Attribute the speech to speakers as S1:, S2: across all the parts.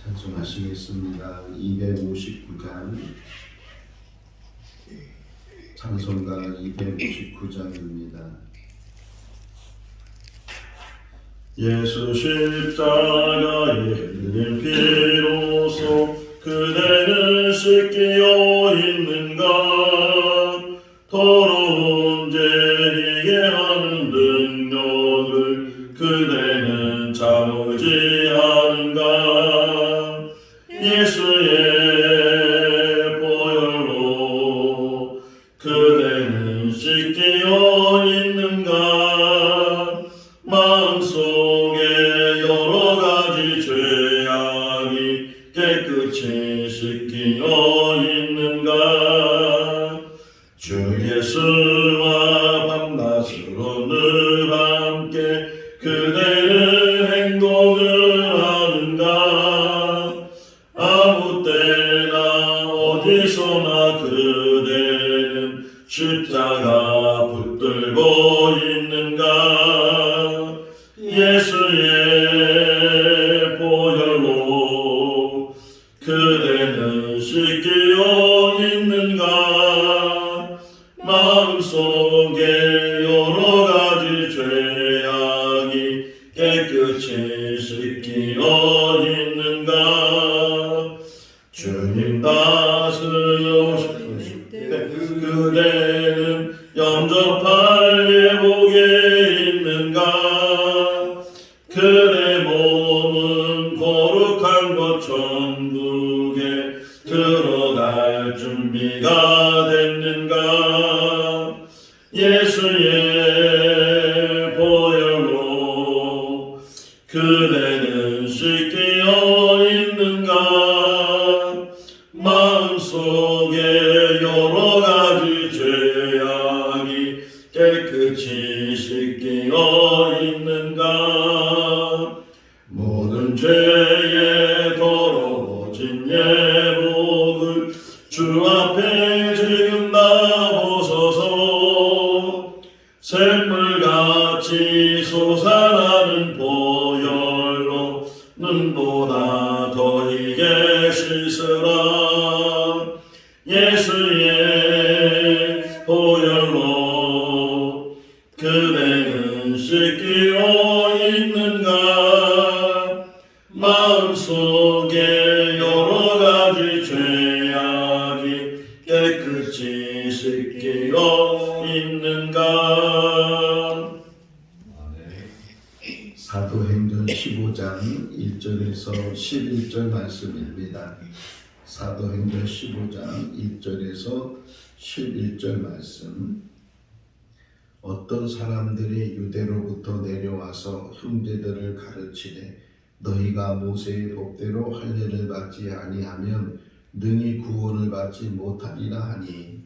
S1: 찬송하시겠습니다. 259장 찬송가 259장입니다. 예수 십자가에 흘린 피로소 그대는 씻기어 있는가. 더러운 죄이게 하는 능력을 그대는 참으지 않은가. 예수의 보혈로 그대는 씻기어 있는가. 마음속에 여러가지 죄악이 깨끗이 씻기어 있는가. 주 예수와 밤낮으로 늘 함께 그대는 행동을 하는가. 아무 때나 어디서나 그대는 십자가 붙들고 있는가. 예수의 보혈로 그대는 씻기어 있는가. 마음속에 여러가지 죄악이 깨끗이 씻기어 있는가. 주님 다스리실 때 그대는 영접할 예복에 있는가. 그대 몸은 거룩한 것 천국에 들어갈 준비가 됐는가. 예수의 보혈로 그대는 씻기어 있는가. 마음속에 여러가지 죄악이 깨끗이 씻기어 있는가. 모든 죄에 더러워진 예복을 주 앞에 지금 다 보소서. 샘물같이 솟아나는 보혈로 눈보다 더 희게 씻으라. 예수의 보혈로 그대는 씻기어 있는가. 마음속에 여러가지 죄악이 깨끗이 씻기어 있는가. 사도행전 15장 1절에서 11절 말씀입니다. 사도행전 15장 1절에서 11절 말씀. 어떤 사람들이 유대로부터 내려와서 형제들을 가르치되 너희가 모세의 법대로 할례를 받지 아니하면 능히 구원을 받지 못하리라 하니,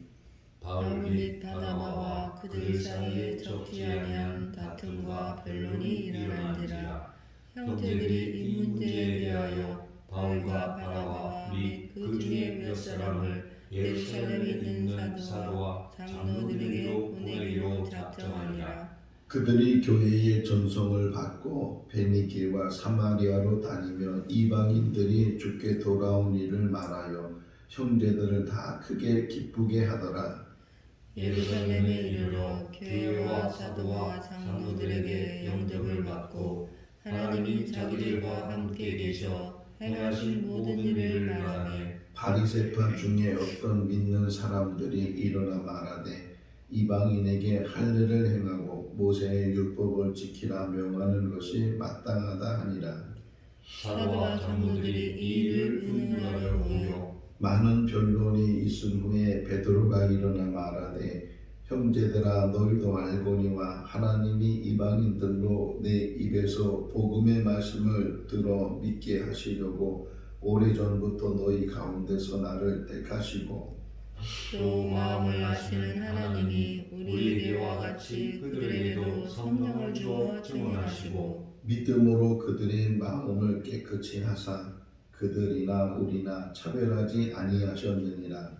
S2: 바울 및 바나바와 그들 사이에 적지 아니한 다툼과 변론이 일어난지라. 형제들이 이 문제에 대하여 바울과 바나바 및 그 중에 몇 사람을 예루살렘에 있는 사도와 장로들에게 보내기로 작정하니라.
S1: 그들이 교회의 전송을 받고 베니게와 사마리아로 다니며 이방인들이 주께 돌아온 일을 말하여 형제들을 다 크게 기쁘게 하더라.
S2: 예루살렘에 이르러 교회와 사도와 장로들에게 영접을 받고 하나님이 자기들과 함께 계셔 행하신 모든 일을 말하며,
S1: 바리새파 중에 어떤 믿는 사람들이 일어나 말하되 이방인에게 할례를 행하고 모세의 율법을 지키라 명하는 것이 마땅하다 하니라.
S2: 사도와 장로들이 이 일을 의논하려 모여
S1: 많은 변론이 있은 후에 베드로가 일어나 말하되 형제들아, 너희도 알거니와 하나님이 이방인들로 내 입에서 복음의 말씀을 들어 믿게 하시려고 오래전부터 너희 가운데서 나를 택하시고
S2: 또 마음을 아시는 하나님이 우리에게와 같이 그들에게도 성령을 주어 증언하시고
S1: 믿음으로 그들의 마음을 깨끗이 하사 그들이나 우리나 차별하지 아니하셨느니라.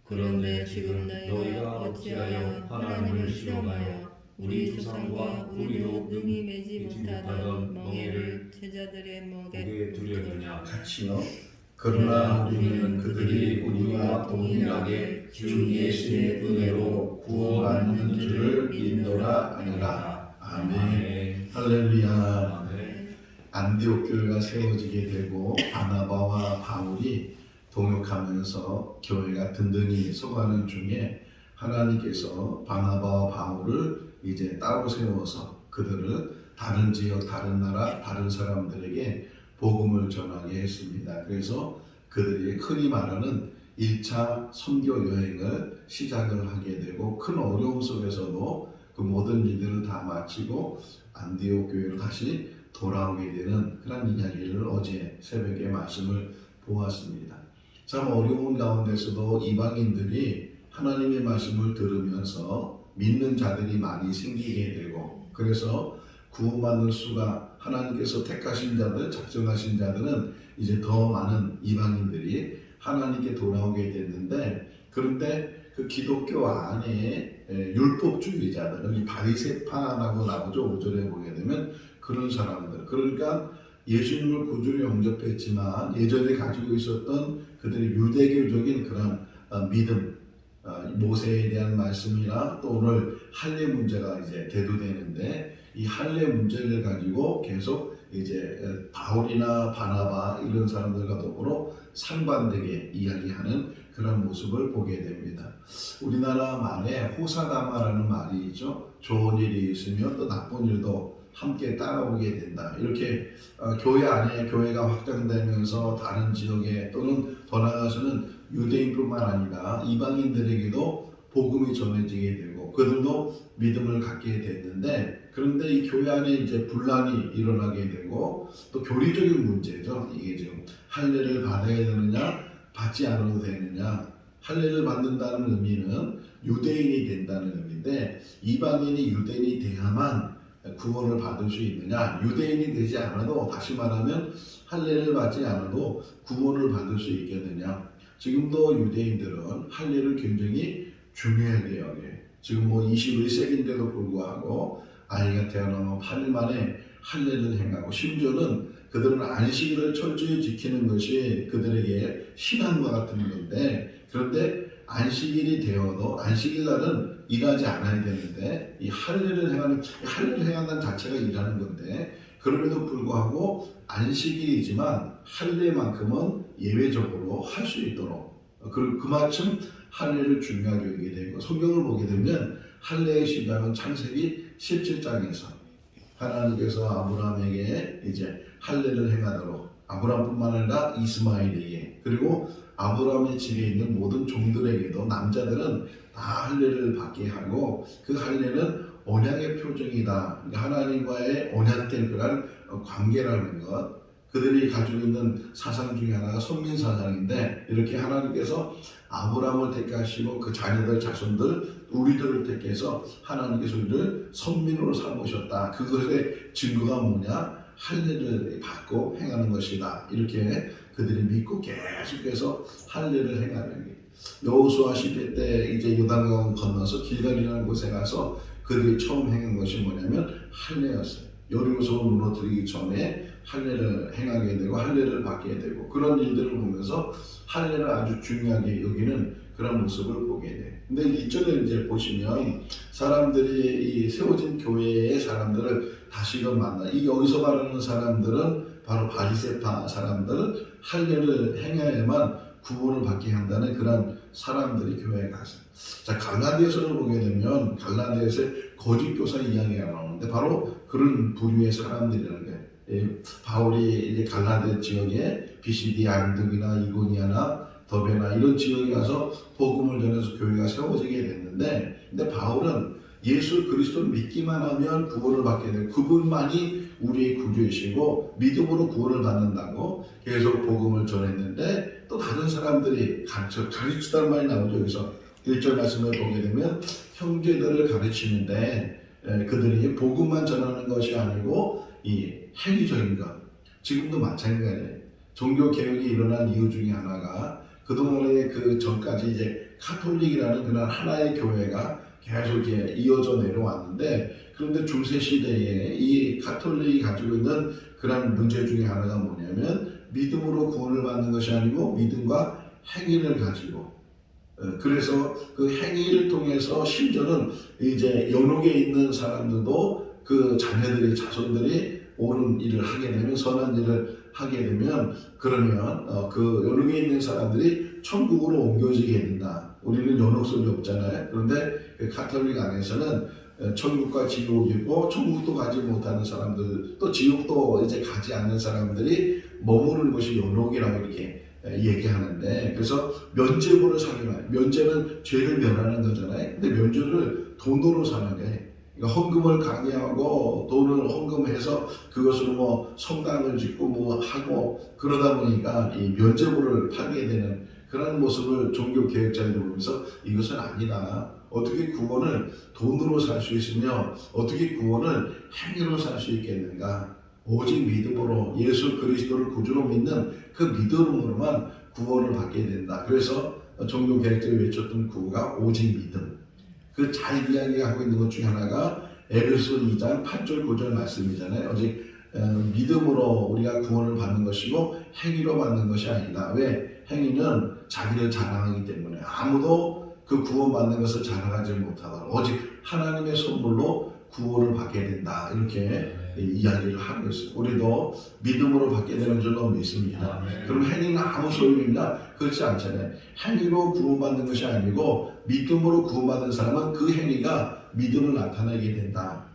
S2: 그런데 지금 너희가 어찌하여 하나님을 시험하여 우리 조상과 우리도 능히 매지 못하던 멍에를 제자들의 목에 두려느냐.
S1: 같이요. 그러나 우리는 그들이 우리와 동일하게 주 예수의 은혜로 구원받는 줄을 믿노라 하니라. 아멘. 할렐루야.
S2: 아멘.
S1: 안디옥 교회가 세워지게 되고 바나바와 바울이 동역하면서 교회가 든든히 서가는 중에 하나님께서 바나바와 바울을 이제 따로 세워서 그들을 다른 지역, 다른 나라, 다른 사람들에게 복음을 전하게 했습니다. 그래서 그들이 흔히 말하는 1차 선교 여행을 시작을 하게 되고 큰 어려움 속에서도 그 모든 일들을 다 마치고 안디옥 교회로 다시 돌아오게 되는 그런 이야기를 어제 새벽에 말씀을 보았습니다. 참 어려운 가운데서도 이방인들이 하나님의 말씀을 들으면서 믿는 자들이 많이 생기게 되고 그래서 구원받는 수가 하나님께서 택하신 자들, 작정하신 자들은 이제 더 많은 이방인들이 하나님께 돌아오게 됐는데 그런데 그 기독교 안에 율법주의자들, 여기 바리새파라고 나오죠. 5절에 보게 되면 그런 사람들, 그러니까 예수님을 구주로 영접했지만 예전에 가지고 있었던 그들의 유대교적인 그런 믿음, 모세에 대한 말씀이나 또 오늘 할례 문제가 이제 대두되는데 이 할례 문제를 가지고 계속 이제 바울이나 바나바 이런 사람들과 더불어 상반되게 이야기하는 그런 모습을 보게 됩니다. 우리나라 말에 호사다마라는 말이 있죠. 좋은 일이 있으면 또 나쁜 일도 함께 따라오게 된다. 이렇게 교회 안에 교회가 확장되면서 다른 지역에 또는 더 나아가서는 유대인뿐만 아니라 이방인들에게도 복음이 전해지게 되고 그들도 믿음을 갖게 됐는데 그런데 이 교회 안에 이제 분란이 일어나게 되고 또 교리적인 문제죠. 이게 지금 할례를 받아야 되느냐 받지 않아도 되느냐. 할례를 받는다는 의미는 유대인이 된다는 의미인데 이방인이 유대인이 돼야만 구원을 받을 수 있느냐. 유대인이 되지 않아도 다시 말하면 할례를 받지 않아도 구원을 받을 수 있겠느냐. 지금도 유대인들은 할례를 굉장히 중요하게 여겨요. 지금 뭐 21세기인데도 불구하고 아이가 태어나면 8일 만에 할례를 행하고 심지어는 그들은 안식일을 철저히 지키는 것이 그들에게 신앙과 같은 건데 그런데 안식일이 되어도 안식일 날은 일하지 않아야 되는데 이 할례를 행한다는 자체가 일하는 건데 그럼에도 불구하고 안식일이지만 할례만큼은 예외적으로 할 수 있도록 그만큼 할례를 중요하게 여기게 되고 성경을 보게 되면 할례의 시작은 창세기 17장에서 하나님께서 아브라함에게 이제 할례를 행하도록 아브라함뿐만 아니라 이스마엘에게 그리고 아브라함의 집에 있는 모든 종들에게도 남자들은 다 할례를 받게 하고 그 할례는 언약의 표정이다. 그러니까 하나님과의 언약된 그런 관계라는 것 그들이 가지고 있는 사상 중에 하나가 선민사상인데 이렇게 하나님께서 아브라함을 택하시고 그 자녀들 자손들 우리들을 택해서 하나님께서 우리를 선민으로 삼으셨다. 그것의 증거가 뭐냐? 할례를 받고 행하는 것이다. 이렇게 그들이 믿고 계속해서 할례를 행하는 게 여호수아 시대 때 이제 요단강 건너서 길갈이라는 곳에 가서 그들이 처음 행한 것이 뭐냐면 할례였어요. 여리고성을 무너뜨리기 전에 할례를 행하게 되고 할례를 받게 되고 그런 일들을 보면서 할례를 아주 중요하게 여기는 그런 모습을 보게 돼. 근데 이전에 이제 보시면 사람들이 이 세워진 교회의 사람들을 다시금 만나. 이 여기서 말하는 사람들은 바로 바리새파 사람들 할례를 행해야만 구원을 받게 한다는 그런 사람들이 교회에 가서. 자 갈라디아서를 보게 되면 갈라디아서 거짓 교사 이야기가 나오는데 바로 그런 부류의 사람들이라는 거예요. 바울이 이제 갈라디아 지역에 비시디 안득이나 이고니아나 더베나 이런 지역에 가서 복음을 전해서 교회가 세워지게 됐는데 근데 바울은 예수 그리스도를 믿기만 하면 구원을 받게 되고 그분만이 우리의 구주이시고 믿음으로 구원을 받는다고 계속 복음을 전했는데 또 다른 사람들이 가르치다는 말이 나오죠. 여기서 1절 말씀을 보게 되면 형제들을 가르치는데 그들이 복음만 전하는 것이 아니고 이 행위적인 것 지금도 마찬가지예요. 종교 개혁이 일어난 이유 중에 하나가 그동안에 그 전까지 이제 카톨릭이라는 그런 하나의 교회가 계속 이렇게 이어져 내려왔는데, 그런데 중세 시대에 이 가톨릭이 가지고 있는 그런 문제 중에 하나가 뭐냐면 믿음으로 구원을 받는 것이 아니고 믿음과 행위를 가지고, 그래서 그 행위를 통해서 심지어는 이제 연옥에 있는 사람들도 그 자녀들이 자손들이 옳은 일을 하게 되면, 선한 일을 하게 되면, 그러면 그 연옥에 있는 사람들이 천국으로 옮겨지게 된다. 우리는 연옥설이 없잖아요. 그런데 그 가톨릭 안에서는 천국과 지옥이고, 천국도 가지 못하는 사람들, 또 지옥도 이제 가지 않는 사람들이 머무르는 것이 연옥이라고 이렇게 얘기하는데, 그래서 면죄부를 사용해요. 면죄는 죄를 면하는 거잖아요. 근데 면죄를 돈으로 사용해. 그러니까 헌금을 강요하고 돈을 헌금해서 그것으로 뭐 성당을 짓고 뭐 하고 그러다 보니까 이 면죄부를 팔게 되는 그런 모습을 종교 개혁자들이 보면서 이것은 아니다. 어떻게 구원을 돈으로 살 수 있으며 어떻게 구원을 행위로 살 수 있겠는가? 오직 믿음으로 예수 그리스도를 구주로 믿는 그 믿음으로만 구원을 받게 된다. 그래서 종교 개혁자들이 외쳤던 구호가 오직 믿음. 그 잘 이야기하고 있는 것 중에 하나가 에베소 2장 8절 9절 말씀이잖아요. 오직 믿음으로 우리가 구원을 받는 것이고 행위로 받는 것이 아니다. 왜? 행위는 자기를 자랑하기 때문에 아무도 그 구원받는 것을 자랑하지 못하다. 오직 하나님의 선물로 구원을 받게 된다. 이렇게 이야기를 하고 있어요. 우리도 믿음으로 받게 되는 줄로 믿습니다. 그럼 행위는 아무 소용이냐? 그렇지 않잖아요. 행위로 구원받는 것이 아니고 믿음으로 구원받은 사람은 그 행위가 믿음을 나타내게 된다.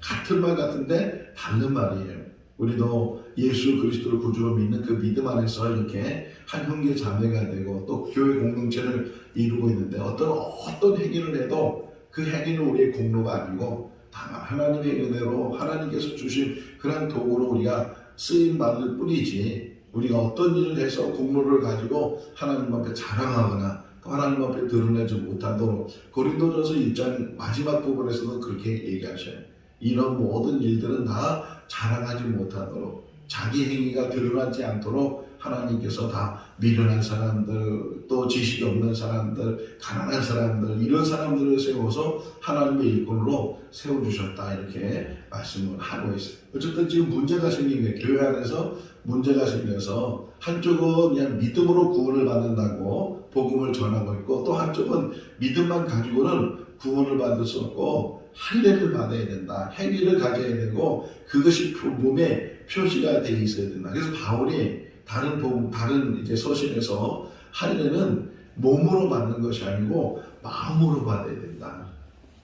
S1: 같은 말 같은데 다른 말이에요. 우리도 예수 그리스도를 구주로 믿는 그 믿음 안에서 이렇게 한 형제 자매가 되고 또 교회 공동체를 이루고 있는데, 어떤 행위를 해도 그 행위는 우리의 공로가 아니고 다만 하나님의 은혜로 하나님께서 주신 그런 도구로 우리가 쓰임 받을 뿐이지, 우리가 어떤 일을 해서 공로를 가지고 하나님 앞에 자랑하거나 또 하나님 앞에 드러내지 못하도록, 고린도전서 1장 마지막 부분에서도 그렇게 얘기하셔요. 이런 모든 일들은 다 자랑하지 못하도록, 자기 행위가 드러나지 않도록 하나님께서 다 미련한 사람들, 또 지식이 없는 사람들, 가난한 사람들, 이런 사람들을 세워서 하나님의 일꾼으로 세워주셨다. 이렇게 말씀을 하고 있어요. 어쨌든 지금 문제가 생긴 거예요. 교회 안에서 문제가 생겨서 한쪽은 그냥 믿음으로 구원을 받는다고 복음을 전하고 있고, 또 한쪽은 믿음만 가지고는 구원을 받을 수 없고 할례를 받아야 된다. 행위를 가져야 되고 그것이 몸에 표시가 되어 있어야 된다. 그래서 바울이 다른 이제 서신에서 할례는 몸으로 받는 것이 아니고 마음으로 받아야 된다.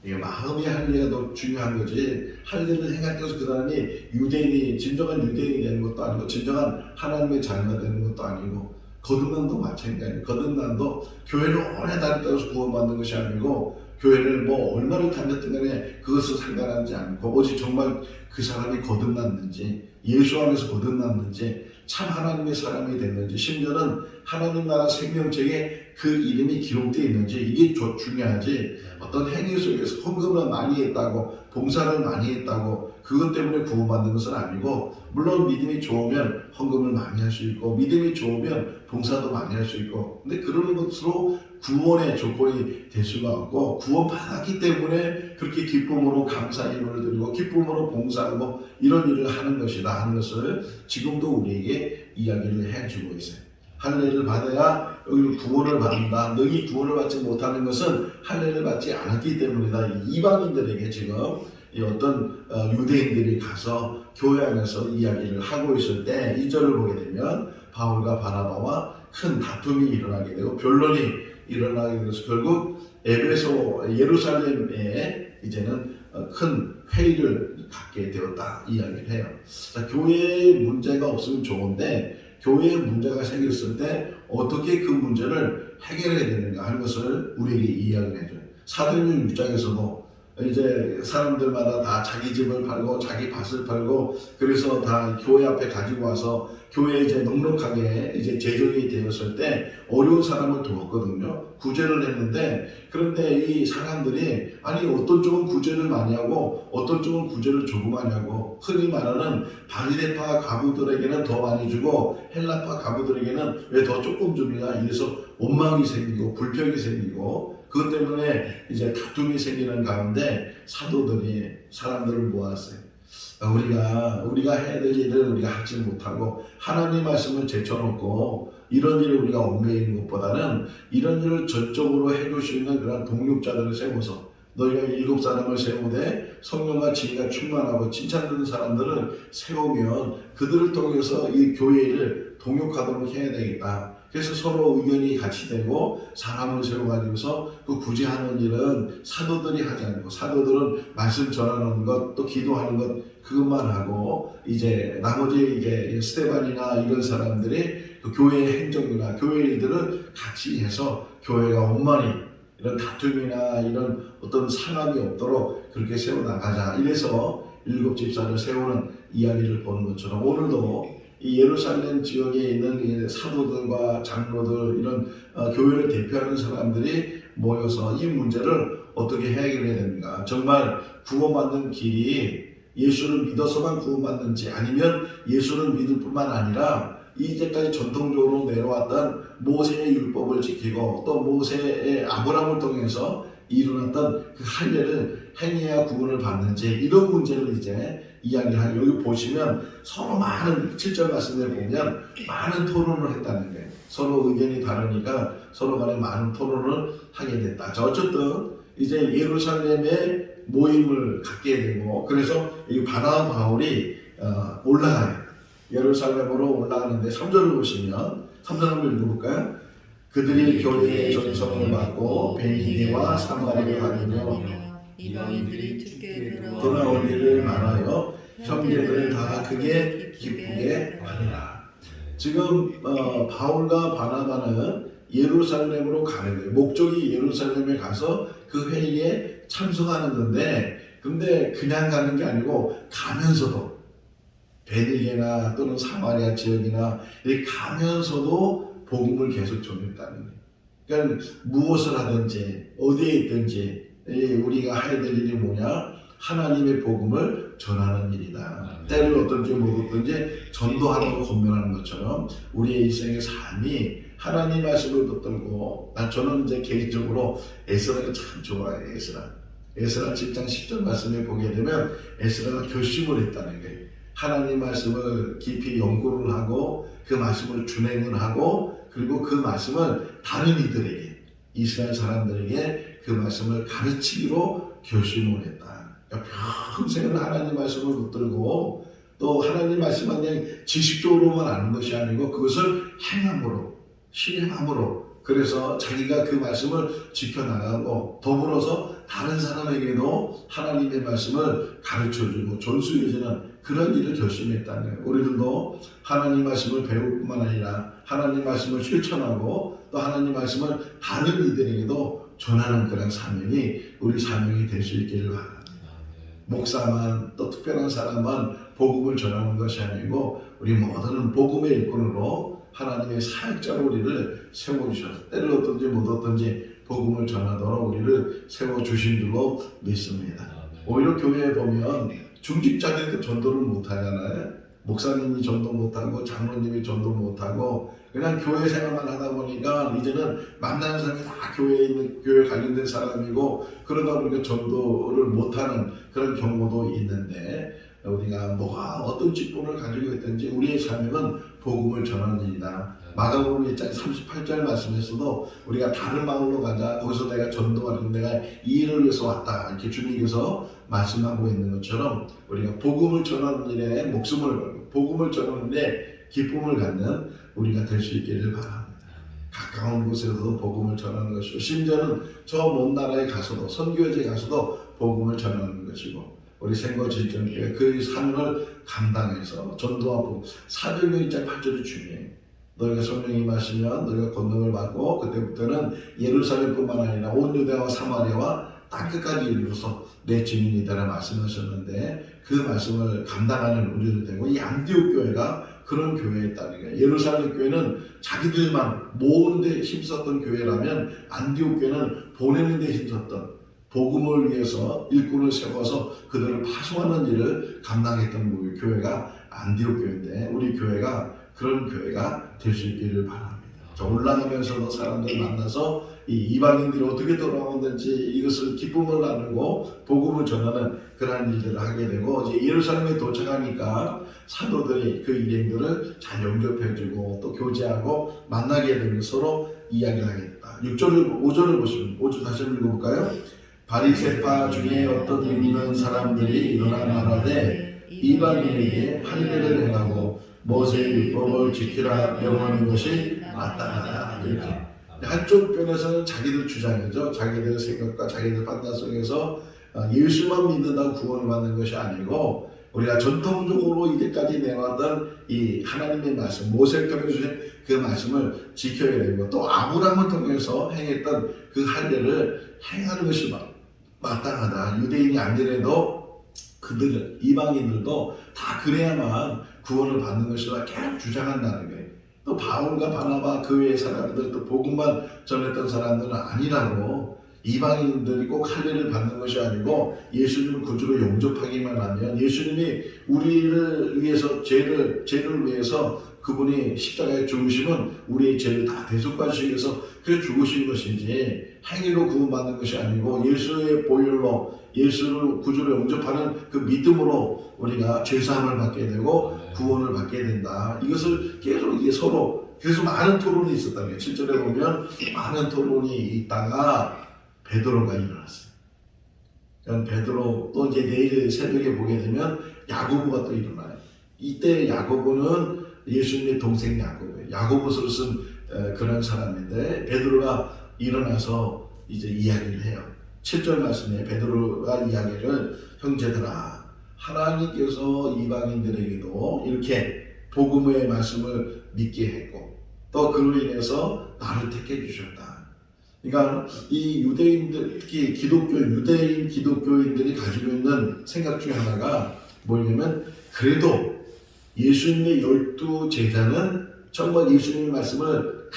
S1: 이게 마음의 할례가 더 중요한 거지, 할례를 행한다고 그 사람이 유대인이 진정한 유대인이 되는 것도 아니고 진정한 하나님의 자녀가 되는 것도 아니고, 거듭남도 마찬가지예요. 거듭남도 교회를 오래 다녔다고 해서 구원받는 것이 아니고, 교회를 뭐 얼마를 다녔든 간에 그것을 상관하지 않고 오직 정말 그 사람이 거듭났는지, 예수 안에서 거듭났는지, 참 하나님의 사람이 됐는지, 심지어는 하나님 나라 생명책에 그 이름이 기록되어 있는지, 이게 중요하지, 어떤 행위 속에서 헌금을 많이 했다고, 봉사를 많이 했다고 그것 때문에 구원받는 것은 아니고, 물론 믿음이 좋으면 헌금을 많이 할 수 있고 믿음이 좋으면 봉사도 많이 할 수 있고, 근데 그러는 것으로 구원의 조건이 될 수가 없고, 구원받았기 때문에 그렇게 기쁨으로 감사 예물을 드리고 기쁨으로 봉사하고 이런 일을 하는 것이다 하는 것을 지금도 우리에게 이야기를 해주고 있어요. 할례를 받아야 여기 구원을 받는다. 너희 구원을 받지 못하는 것은 할례를 받지 않았기 때문이다. 이방인들에게 지금 어떤 유대인들이 가서 교회 안에서 이야기를 하고 있을 때 2절을 보게 되면 바울과 바나바와 큰 다툼이 일어나게 되고 변론이 일어나게 돼서 결국 예루살렘에 이제는 큰 회의를 갖게 되었다 이야기를 해요. 자, 교회에 문제가 없으면 좋은데 교회에 문제가 생겼을 때 어떻게 그 문제를 해결해야 되는가 하는 것을 우리에게 이야기를 해줘요. 사도행전 6장에서도 이제 사람들마다 다 자기 집을 팔고 자기 밭을 팔고 그래서 다 교회 앞에 가지고 와서 교회에 이제 넉넉하게 이제 재정이 되었을 때 어려운 사람을 도왔거든요. 구제를 했는데, 그런데 이 사람들이 아니 어떤 쪽은 구제를 많이 하고 어떤 쪽은 구제를 조금 하냐고, 흔히 말하는 바리새파 가부들에게는 더 많이 주고 헬라파 가부들에게는 왜 더 조금 줍니까? 이래서 원망이 생기고 불평이 생기고 그것 때문에 이제 다툼이 생기는 가운데 사도들이 사람들을 모았어요. 우리가 해야 될 일을 우리가 하지 못하고 하나님 말씀을 제쳐놓고 이런 일에 우리가 얽매이는 것보다는 이런 일을 전적으로 해줄 수 있는 그런 동력자들을 세워서 너희가 7 사람을 세우되 성령과 지혜가 충만하고 칭찬받는 사람들을 세우면 그들을 통해서 이 교회를 동역하도록 해야 되겠다. 그래서 서로 의견이 같이 되고 사람을 세워가지고서 그 굳이 하는 일은 사도들이 하지 않고 사도들은 말씀 전하는 것 또 기도하는 것 그것만 하고 이제 나머지 이게 스테반이나 이런 사람들이 그 교회의 행정이나 교회 일들을 같이 해서 교회가 원만히 이런 다툼이나 이런 어떤 상함이 없도록 그렇게 세워나가자. 이래서 7 집사를 세우는 이야기를 보는 것처럼 오늘도 이 예루살렘 지역에 있는 이 사도들과 장로들 이런 교회를 대표하는 사람들이 모여서 이 문제를 어떻게 해결해야 됩니까? 정말 구원받는 길이 예수를 믿어서만 구원받는지 아니면 예수를 믿을 뿐만 아니라 이제까지 전통적으로 내려왔던 모세의 율법을 지키고 또 모세의 아브라함을 통해서 일어났던 그 할례를 행해야 구원을 받는지 이런 문제를 이제 이야기하고 여기 보시면 서로 많은 7절 말씀에 보면 많은 토론을 했다는 거예요. 서로 의견이 다르니까 서로 간에 많은 토론을 하게 됐다. 자, 어쨌든 이제 예루살렘에 모임을 갖게 되고 그래서 이 바나바 바울이 올라가요. 예루살렘으로 올라가는데 3절을 보시면 3절 한번 읽어볼까요? 그들이 교회의 전성을 받고 베니게와 사마리아를 가며
S2: 이방인들이 주께
S1: 돌아올 일을 말하여 형제들을 다 크게 기쁘게 하리라. 지금 바울과 바나바는 예루살렘으로 가는 거예요. 목적이 예루살렘에 가서 그 회의에 참석하는 건데 근데 그냥 가는 게 아니고 가면서도 베니게나 또는 사마리아 지역이나 이렇게 가면서도 복음을 계속 전했다는 거예요. 그러니까 무엇을 하든지 어디에 있든지 우리가 해야 될 일이 뭐냐? 하나님의 복음을 전하는 일이다. 때를 어떤지 못 어떤지 전도하라고 권면하는 것처럼 우리의 일생의 삶이 하나님 말씀을 붙들고 저는 이제 개인적으로 에스라를 참 좋아해요. 에스라 7장 10절 말씀에 보게 되면 에스라가 결심을 했다는 거예요. 하나님 말씀을 깊이 연구를 하고 그 말씀을 준행을 하고 그리고 그 말씀을 다른 이들에게 이스라엘 사람들에게 그 말씀을 가르치기로 결심을 했다. 그러니까 평생을 하나님 말씀을 붙들고 또 하나님 말씀은 그냥 지식적으로만 아는 것이 아니고 그것을 행함으로 실행함으로 그래서 자기가 그 말씀을 지켜나가고 더불어서 다른 사람에게도 하나님의 말씀을 가르쳐주고 전수해주는 그런 일을 결심했다는 거예요. 우리들도 하나님 말씀을 배울 뿐만 아니라 하나님 말씀을 실천하고 또 하나님 말씀을 다른 이들에게도 전하는 그런 사명이 우리 사명이 될 수 있기를 바랍니다. 목사만 또 특별한 사람만 복음을 전하는 것이 아니고 우리 모두는 복음의 일꾼으로 하나님의 사역자로 우리를 세워주셔서 때를 어떤지 못 어떤지 복음을 전하도록 우리를 세워주신 줄로 믿습니다. 오히려 교회에 보면 중직자들도 전도를 못하잖아요. 목사님이 전도 못하고 장로님이 전도 못하고 그냥 교회 생활만 하다 보니까 이제는 만나는 사람이 다 교회에 있는 교회 관련된 사람이고 그러다 보니까 전도를 못하는 그런 경우도 있는데 우리가 뭐가 어떤 직분을 가지고 있든지 우리의 사명은 복음을 전하는 일이다. 마가복음 1장 38절 말씀에서도 우리가 다른 마을로 가자 거기서 내가 전도하는 내가 이 일을 위해서 왔다 이렇게 주님께서 말씀하고 있는 것처럼 우리가 복음을 전하는 일에 목숨을 걸고 복음을 전하는 일에 기쁨을 갖는 우리가 될 수 있기를 바랍니다. 가까운 곳에서도 복음을 전하는 것이고 심지어는 저 먼 나라에 가서도 선교지에 가서도 복음을 전하는 것이고 우리 생거지전교회 그 사명을 감당해서 전도하고 사도행전 1장 8절이 중요해요. 너희가 성령이 임하시면 너희가 권능을 받고 그때부터는 예루살렘뿐만 아니라 온 유대와 사마리아와 땅끝까지 이르러서 내 증인이 되라 말씀하셨는데 그 말씀을 감당하는 우리들 되고 이 안디옥 교회가 그런 교회였다는 거예요. 예루살렘 교회는 자기들만 모으는 데 힘썼던 교회라면 안디옥 교회는 보내는 데 힘썼던 복음을 위해서 일꾼을 세워서 그들을 파송하는 일을 감당했던 교회가 안디옥 교회인데 우리 교회가 그런 교회가 될 수 있기를 바랍니다. 올라가면서도 사람들 만나서 이 이방인들이 어떻게 돌아오는지 이것을 기쁨을 나누고 복음을 전하는 그러한 일들을 하게 되고, 이제 예루살렘에 도착하니까 사도들이 그 일행들을 잘 영접해주고 또 교제하고 만나게 되면 서로 이야기를 하겠다. 6절 5절을 보시면 5절 다시 한번 읽어볼까요? 바리새파 중에 어떤 믿는 사람들이 일어나 말하되 이방인에게 할례를 행하고 모세의 율법을 지키라 명하는 것이 마땅하다. 이렇게 한쪽 편에서는 자기들 주장이죠. 자기들 생각과 자기들 판단 속에서 예수만 믿는다고 구원을 받는 것이 아니고, 우리가 전통적으로 이제까지 내왔던 이 하나님의 말씀, 모세를 통해 주신 그 말씀을 지켜야 되고, 또 아브라함을 통해서 행했던 그 할례를 행하는 것이 마땅하다. 유대인이 아니더라도 그들 이방인들도 다 그래야만 구원을 받는 것이라 계속 주장한다는 거예요. 또 바울과 바나바 그 외의 사람들, 또 복음만 전했던 사람들은 아니라고, 이방인들이 꼭 할례를 받는 것이 아니고 예수님을 구주로 영접하기만 하면, 예수님이 우리를 위해서 죄를 위해서 그분이 십자가에 죽으시면 우리의 죄를 다 대속하시기 위해서 그래 죽으신 것이지, 행위로 구원받는 것이 아니고 예수의 보혈로 예수를 구주로 영접하는 그 믿음으로 우리가 죄사함을 받게 되고 구원을 받게 된다. 이것을 계속 이게 서로, 그래서 많은 토론이 있었다는 거예요. 7절에 보면 많은 토론이 있다가 베드로가 일어났어요. 베드로, 또 이제 내일 새벽에 보게 되면 야고보가 또 일어나요. 이때 야고보는 예수님의 동생 야고보예요. 야고보서를 쓴 그런 사람인데, 베드로가 일어나서 이제 이야기를 해요. 7절 말씀에 베드로가 이야기를, 형제들아, 하나님께서 이방인들에게도 이렇게 복음의 말씀을 믿게 했고 또 그로 인해서 나를 택해 주셨다. 그러니까 이 유대인들, 특히 유대인 기독교인들이 가지고 있는 생각 중에 하나가 뭐냐면, 그래도 예수님의 12 제자는 정말 예수님의 말씀을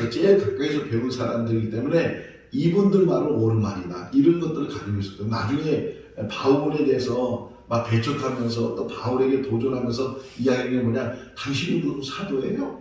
S1: 제일 가까이서 배운 사람들이기 때문에 이분들 말은 옳은 말이다, 이런 것들을 가지고 있었고, 나중에 바울에 대해서 막 배척하면서 또 바울에게 도전하면서 이야기하는 게 뭐냐, 당신이 무슨 사도예요?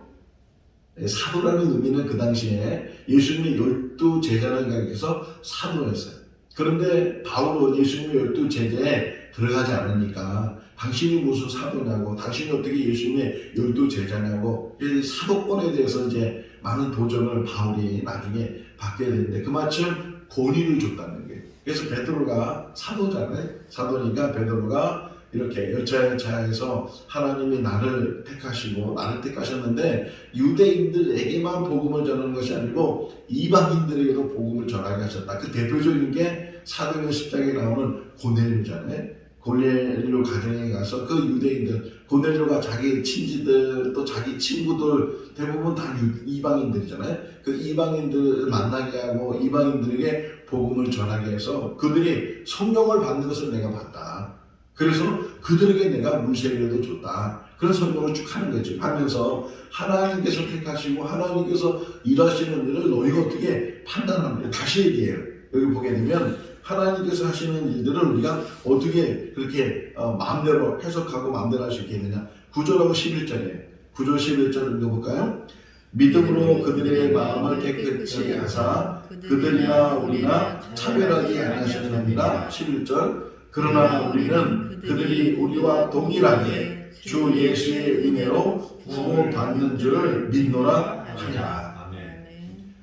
S1: 사도라는 의미는 그 당시에 예수님의 12 제자를 가리켜서 사도였어요. 그런데 바울은 예수님의 12 제자에 들어가지 않으니까 당신이 무슨 사도냐고, 당신이 어떻게 예수님의 12 제자냐고, 이 사도권에 대해서 이제 많은 도전을 바울이 나중에 받게 되는데, 그마침 권위를 줬다는 거예요. 그래서 베드로가 사도잖아요. 사도니까 베드로가 이렇게 여차여차해서 하나님이 나를 택하셨는데, 유대인들에게만 복음을 전하는 것이 아니고 이방인들에게도 복음을 전하게 하셨다. 그 대표적인 게 사도행전 10장에 나오는 고넬료잖아요. 고넬료 가정에 가서 그 유대인들, 고넬료가 자기 친지들 또 자기 친구들 대부분 다 이방인들이잖아요. 그 이방인들을 만나게 하고 이방인들에게 복음을 전하게 해서 그들이 성령을 받는 것을 내가 봤다. 그래서 그들에게 내가 물세례도 줬다. 그런 설명을 쭉 하는 거죠. 하면서 하나님께서 택하시고 하나님께서 일하시는 일을 너희가 어떻게 판단합니까? 다시 얘기해요. 여기 보게 되면 하나님께서 하시는 일들을 우리가 어떻게 그렇게 마음대로 해석하고 마음대로 할 수 있게 되냐. 9절하고 11절이에요. 9절 11절 읽어볼까요? 믿음으로 그들의 마음을 깨끗하게 하사 그들이나 우리나 차별하지 아니하셨느니라. 11절, 그러나 우리는 그들이 우리와 동일하게 주 예수의 은혜로 구원받는 줄을 믿노라 하니라.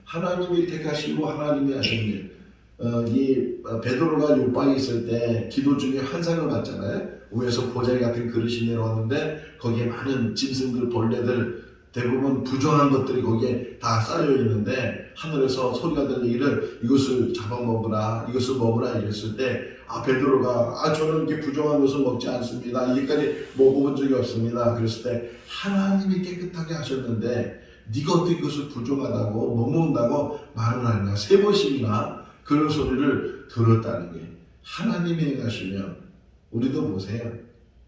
S1: 하나님이 택하시고 하나님이 하신 일. 이 베드로가 요바에 있을 때 기도 중에 환상을 봤잖아요. 위에서 보자기 같은 그릇이 내려왔는데 거기에 많은 짐승들, 벌레들, 대부분 부정한 것들이 거기에 다 쌓여 있는데, 하늘에서 소리가 들리기를 이것을 잡아먹으라, 이것을 먹으라 이랬을 때, 베드로가 저는 이렇게 부정한 것을 먹지 않습니다, 이제까지 먹어본 적이 없습니다. 그랬을 때 하나님이 깨끗하게 하셨는데 네가 어떻게 그것을 부정하다고 먹는다고 말을 하느냐. 3번씩이나 그런 소리를 들었다는 게, 하나님이 행하시면 우리도 보세요.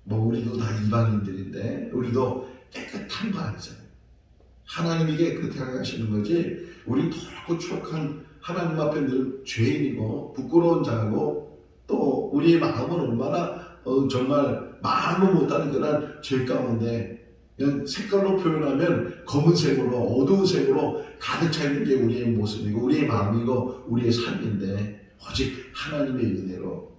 S1: 우리도 다 이방인들인데 우리도 깨끗한 거 아니잖아요. 하나님이 깨끗하게 하시는 거지, 우리 더럽고 추악한 하나님 앞에 늘 죄인이고 부끄러운 자고, 또 우리의 마음은 얼마나 정말 마음을 못하는 그런 죄 가운데 그냥 색깔로 표현하면 검은색으로 어두운 색으로 가득 차 있는 게 우리의 모습이고 우리의 마음이고 우리의 삶인데 오직 하나님의 은혜로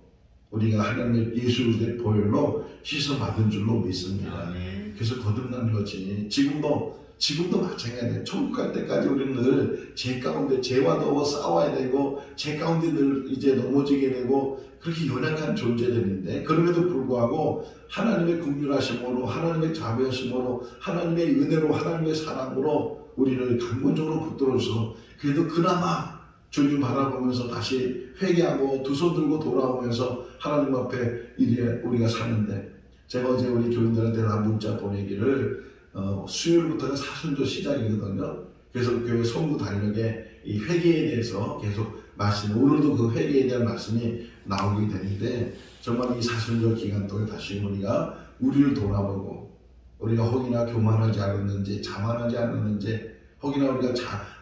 S1: 우리가 하나님의 예수의 보혈로 씻어 받은 줄로 믿습니다. 그래서 거듭난 거지. 지금도 마찬가지예요. 천국 갈 때까지 우리는 늘 죄 가운데 죄와도 싸워야 되고 죄 가운데 늘 이제 넘어지게 되고 그렇게 연약한 존재들인데 그럼에도 불구하고 하나님의 긍휼하심으로 하나님의 자비하심으로 하나님의 은혜로 하나님의 사랑으로 우리를 근본적으로 붙들어줘서 그래도 그나마 주님 바라보면서 다시 회개하고 두 손 들고 돌아오면서 하나님 앞에 이제 우리가 사는데 제가 어제 우리 교인들한테 다 문자 보내기를 수요일부터는 사순절 시작이거든요. 그래서 교회 성부 달력에 이 회개에 대해서 계속 오늘도 그 회개에 대한 말씀이 나오게 되는데 정말 이 사순절 기간 동안 다시 우리가 우리를 돌아보고 우리가 혹이나 교만하지 않았는지 자만하지 않았는지 혹이나 우리가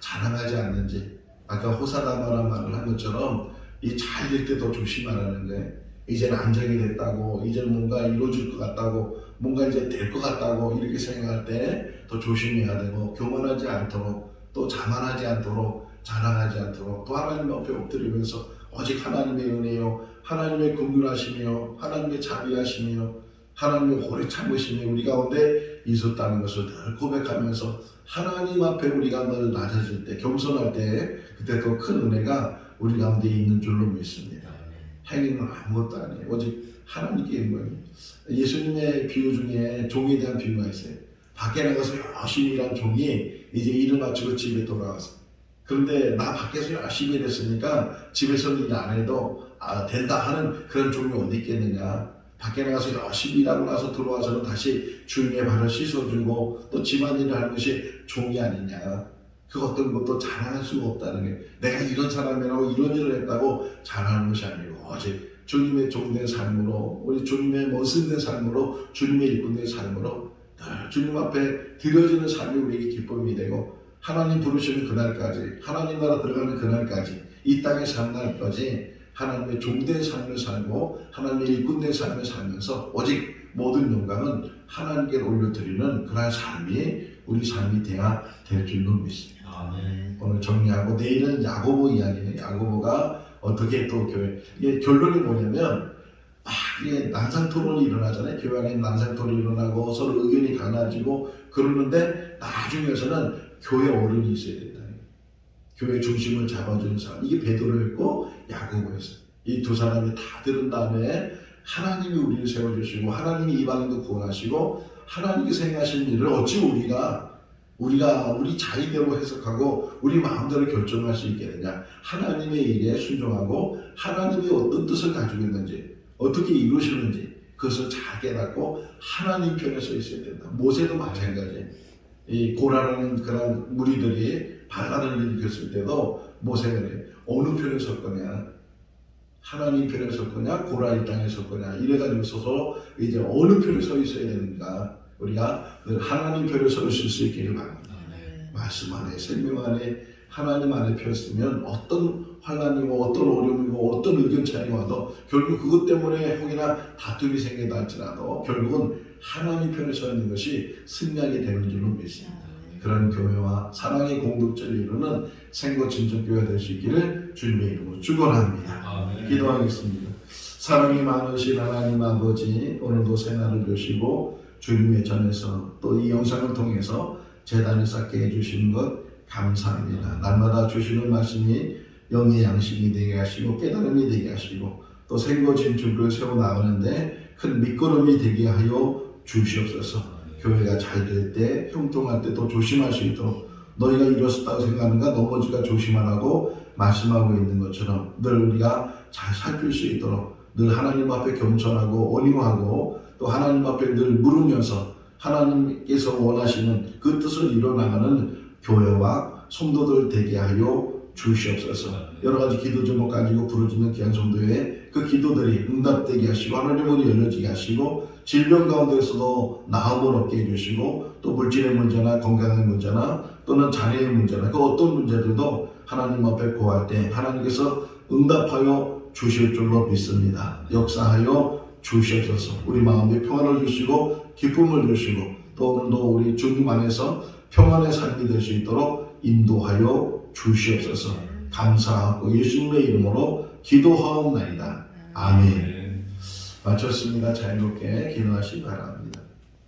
S1: 자랑하지 않는지 아까 호사다마란 말을 한 것처럼 이 잘 될 때 더 조심하라는 거예요. 이제는 안정이 됐다고 이제는 뭔가 이루어질 것 같다고 뭔가 이제 될 것 같다고 이렇게 생각할 때 더 조심해야 되고 교만하지 않도록 또 자만하지 않도록 자랑하지 않도록 또 하나님 앞에 엎드리면서 오직 하나님의 은혜요 하나님의 긍휼하심이요 하나님의 자비하심이요 하나님의 오래 참으심이 우리 가운데 있었다는 것을 늘 고백하면서 하나님 앞에 우리가 늘 낮아질 때 겸손할 때 그때 더 큰 은혜가 우리 가운데 있는 줄로 믿습니다. 행위는 아무것도 아니에요. 오직 하나님께 영광입니다. 예수님의 비유 중에 종에 대한 비유가 있어요. 밖에 나가서 열심히 일한 종이 이제 일을 마치고 집에 돌아와서 그런데 나 밖에서 열심히 일했으니까 집에서는 일 안 해도 된다 하는 그런 종이 어디 있겠느냐. 밖에 나가서 열심히 일하고 나서 들어와서는 다시 주인의 발을 씻어주고 또 집안일을 하는 것이 종이 아니냐. 그 어떤 것도 자랑할 수가 없다는 게 내가 이런 사람이라고 이런 일을 했다고 자랑하는 것이 아니고 오직 주님의 종된 삶으로 우리 주님의 모습된 삶으로 주님의 일꾼된 삶으로 늘 주님 앞에 드려지는 삶이 우리에게 기쁨이 되고 하나님 부르시는 그날까지 하나님 나라 들어가는 그날까지 이 땅에 사는 날까지 하나님의 종된 삶을 살고 하나님의 일꾼된 삶을 살면서 오직 모든 영광은 하나님께 올려드리는 그런 삶이 우리 삶이 돼야 될 줄로 믿습니다. 오늘 정리하고 내일은 야고보 이야기예요. 야고보가 어떻게 또 교회 이게 결론이 뭐냐면 이게 난상토론이 일어나잖아요. 교회 안에 난상토론이 일어나고 서로 의견이 갈라지고 그러는데 나중에서는 교회 어른이 있어야 된다. 교회 중심을 잡아주는 사람 이게 베드로였고 야고보였어요. 이 두 사람이 다 들은 다음에 하나님이 우리를 세워주시고 하나님이 이방인도 구원하시고 하나님이 생각하신 일을 어찌 우리가 우리 자의대로 해석하고 우리 마음대로 결정할 수 있겠느냐. 하나님의 일에 순종하고 하나님이 어떤 뜻을 가지고 있는지 어떻게 이루시는지 그것을 잘 깨닫고 하나님 편에 서 있어야 된다. 모세도 마찬가지예요. 이 고라라는 그런 무리들이 반란을 일으켰을 때도 모세가 그래요. 어느 편에 설 거냐. 하나님 편에 설 거냐 고라 이 땅에 설 거냐 이래가지고 서서 이제 어느 편에 서 있어야 되는가. 우리가 늘 하나님 편에 서 있을 수 있기를 바랍니다. 말씀 안에 생명 안에 하나님 안에 펴있으면 어떤 환난이고 어떤 어려움이고 어떤 의견 차이가 와도 결국 그것 때문에 혹이나 다툼이 생긴다 할지라도 결국은 하나님 편에 서 있는 것이 승리하게 되는 줄로 믿습니다. 그런 교회와 사랑의 공동체를 이루는 생거 진정교회가 될 수 있기를 주님의 이름으로 축원합니다. 기도하겠습니다. 사랑이 많으신 하나님 아버지 오늘도 새날을 주시고 주님의 전에서 또 이 영상을 통해서 제단을 쌓게 해주시는 것 감사합니다. 날마다 주시는 말씀이 영의 양식이 되게 하시고 깨달음이 되게 하시고 또 생거 진출을 세워나가는데 큰 밑거름이 되게 하여 주시옵소서. 교회가 잘 될 때 형통할 때 더 조심할 수 있도록 너희가 일었다고 생각하는가 넘어지가 조심하라고 말씀하고 있는 것처럼 늘 우리가 잘 살필 수 있도록 늘 하나님 앞에 겸손하고 온유하고 또 하나님 앞에 늘 물으면서 하나님께서 원하시는 그 뜻을 이뤄나가는 교회와 성도들 되게 하여 주시옵소서. 여러 가지 기도 제목 가지고 부르짖는 귀한 성도의 그 기도들이 응답되게 하시고 하나님으로 열려지게 하시고 질병 가운데서도 나음을 얻게 해주시고 또 물질의 문제나 건강의 문제나 또는 자녀의 문제나 그 어떤 문제들도 하나님 앞에 구할 때 하나님께서 응답하여 주실 줄로 믿습니다. 역사하여 주시옵소서. 우리 마음에 평안을 주시고 기쁨을 주시고 또 오늘도 우리 주님 안에서 평안의 삶이 될 수 있도록 인도하여 주시옵소서. 감사하고 예수님의 이름으로 기도하옵나이다. 아멘. 마쳤습니다. 자유롭게 기도하시기 바랍니다.